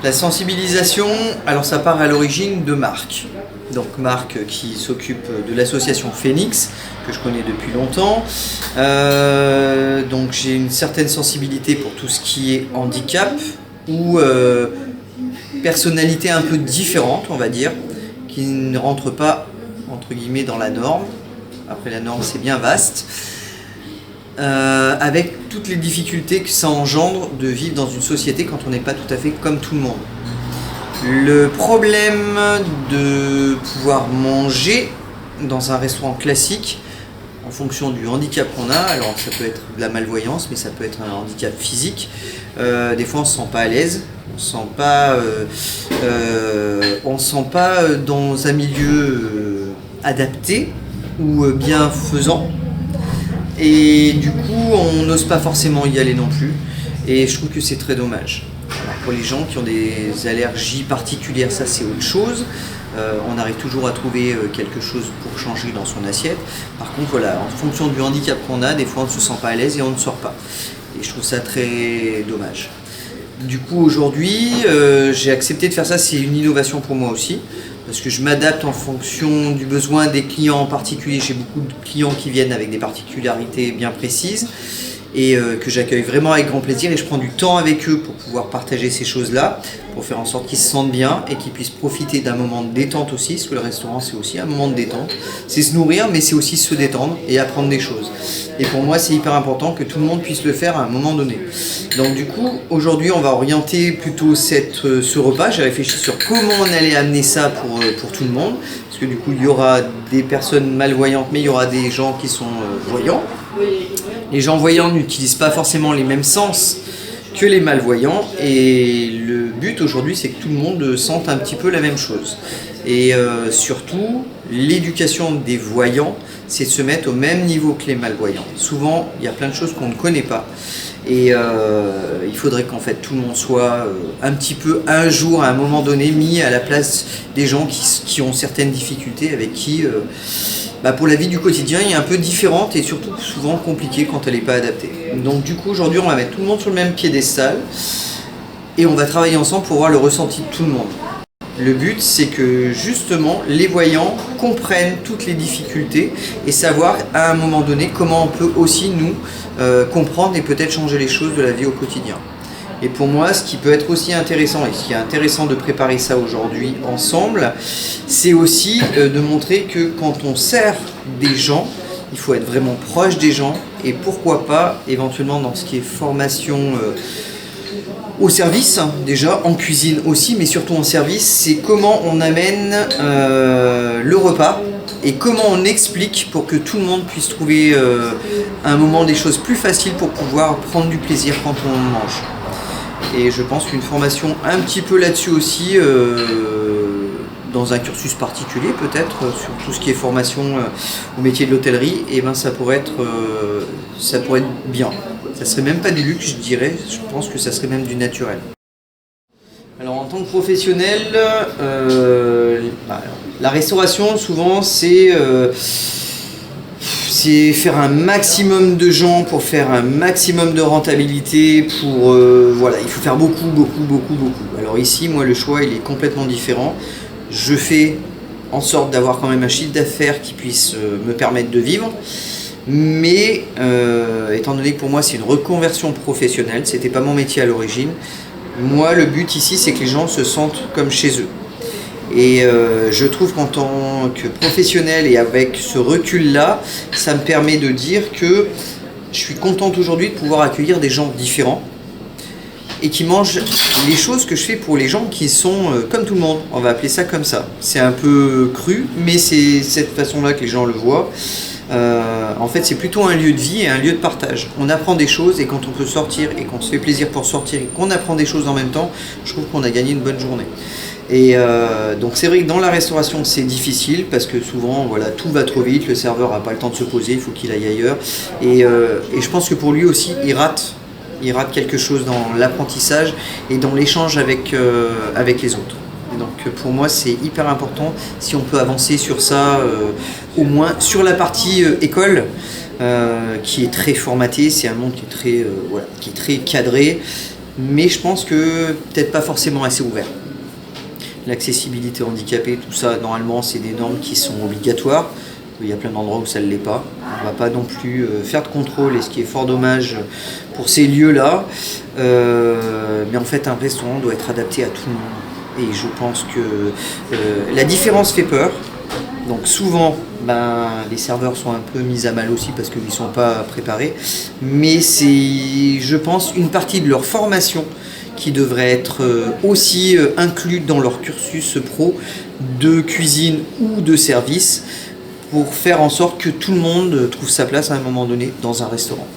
La sensibilisation, alors ça part à l'origine de Marc. Donc Marc qui s'occupe de l'association Phoenix, que je connais depuis longtemps. Donc j'ai une certaine sensibilité pour tout ce qui est handicap ou personnalité un peu différente, on va dire, qui ne rentre pas entre guillemets dans la norme. Après la norme c'est bien vaste. Avec toutes les difficultés que ça engendre de vivre dans une société quand on n'est pas tout à fait comme tout le monde. Le problème de pouvoir manger dans un restaurant classique, en fonction du handicap qu'on a, alors ça peut être de la malvoyance, mais ça peut être un handicap physique, des fois on ne se sent pas à l'aise, on se sent pas dans un milieu adapté ou bienfaisant. Et du coup, on n'ose pas forcément y aller non plus. Et je trouve que c'est très dommage. Alors pour les gens qui ont des allergies particulières, ça c'est autre chose. On arrive toujours à trouver quelque chose pour changer dans son assiette. Par contre, voilà, en fonction du handicap qu'on a, des fois on ne se sent pas à l'aise et on ne sort pas. Et je trouve ça très dommage. Du coup, aujourd'hui, j'ai accepté de faire ça. C'est une innovation pour moi aussi. Parce que je m'adapte en fonction du besoin des clients en particulier. J'ai beaucoup de clients qui viennent avec des particularités bien précises et que j'accueille vraiment avec grand plaisir et je prends du temps avec eux pour pouvoir partager ces choses-là, pour faire en sorte qu'ils se sentent bien et qu'ils puissent profiter d'un moment de détente aussi, parce que le restaurant c'est aussi un moment de détente. C'est se nourrir mais c'est aussi se détendre et apprendre des choses. Et pour moi c'est hyper important que tout le monde puisse le faire à un moment donné. Donc du coup aujourd'hui on va orienter plutôt ce repas. J'ai réfléchi sur comment on allait amener ça pour tout le monde, parce que du coup il y aura des personnes malvoyantes mais il y aura des gens qui sont voyants. Les gens voyants n'utilisent pas forcément les mêmes sens que les malvoyants et le but aujourd'hui c'est que tout le monde sente un petit peu la même chose. Et surtout, l'éducation des voyants, c'est de se mettre au même niveau que les malvoyants. Souvent, il y a plein de choses qu'on ne connaît pas. Et il faudrait qu'en fait tout le monde soit un petit peu, un jour, à un moment donné, mis à la place des gens qui ont certaines difficultés, avec qui, pour la vie du quotidien, est un peu différente et surtout souvent compliquée quand elle n'est pas adaptée. Donc du coup, aujourd'hui, on va mettre tout le monde sur le même piédestal et on va travailler ensemble pour voir le ressenti de tout le monde. Le but, c'est que justement, les voyants comprennent toutes les difficultés et savoir à un moment donné comment on peut aussi nous comprendre et peut-être changer les choses de la vie au quotidien. Et pour moi, ce qui peut être aussi intéressant, et ce qui est intéressant de préparer ça aujourd'hui ensemble, c'est aussi de montrer que quand on sert des gens, il faut être vraiment proche des gens et pourquoi pas éventuellement dans ce qui est formation au service, déjà en cuisine aussi, mais surtout en service, c'est comment on amène le repas et comment on explique pour que tout le monde puisse trouver un moment des choses plus faciles pour pouvoir prendre du plaisir quand on mange. Et je pense qu'une formation un petit peu là-dessus aussi, dans un cursus particulier peut-être, sur tout ce qui est formation au métier de l'hôtellerie, et ça pourrait être bien. Ça serait même pas du luxe, je dirais, je pense que ça serait même du naturel. Alors en tant que professionnel, la restauration souvent c'est faire un maximum de gens pour faire un maximum de rentabilité, il faut faire beaucoup. Alors ici, moi le choix il est complètement différent. Je fais en sorte d'avoir quand même un chiffre d'affaires qui puisse me permettre de vivre. Mais étant donné que pour moi c'est une reconversion professionnelle, c'était pas mon métier à l'origine, moi le but ici c'est que les gens se sentent comme chez eux. Et je trouve qu'en tant que professionnel et avec ce recul-là, ça me permet de dire que je suis contente aujourd'hui de pouvoir accueillir des gens différents et qui mangent les choses que je fais pour les gens qui sont comme tout le monde. On va appeler ça comme ça. C'est un peu cru, mais c'est cette façon-là que les gens le voient. En fait, c'est plutôt un lieu de vie et un lieu de partage. On apprend des choses et quand on peut sortir et qu'on se fait plaisir pour sortir et qu'on apprend des choses en même temps, je trouve qu'on a gagné une bonne journée. Et donc c'est vrai que dans la restauration c'est difficile parce que souvent tout va trop vite, le serveur n'a pas le temps de se poser, il faut qu'il aille ailleurs. Et je pense que pour lui aussi il rate quelque chose dans l'apprentissage et dans l'échange avec les autres. Et donc pour moi c'est hyper important si on peut avancer sur ça, au moins sur la partie école qui est très formatée, c'est un monde qui est très cadré. mais je pense que peut-être pas forcément assez ouvert. L'accessibilité handicapée, tout ça, normalement, c'est des normes qui sont obligatoires. Il y a plein d'endroits où ça ne l'est pas. On ne va pas non plus faire de contrôle, et ce qui est fort dommage pour ces lieux-là. Mais en fait, un restaurant doit être adapté à tout le monde. Et je pense que la différence fait peur. Donc souvent, les serveurs sont un peu mis à mal aussi parce qu'ils ne sont pas préparés. Mais c'est, je pense, une partie de leur formation qui devrait être aussi inclus dans leur cursus pro de cuisine ou de service pour faire en sorte que tout le monde trouve sa place à un moment donné dans un restaurant.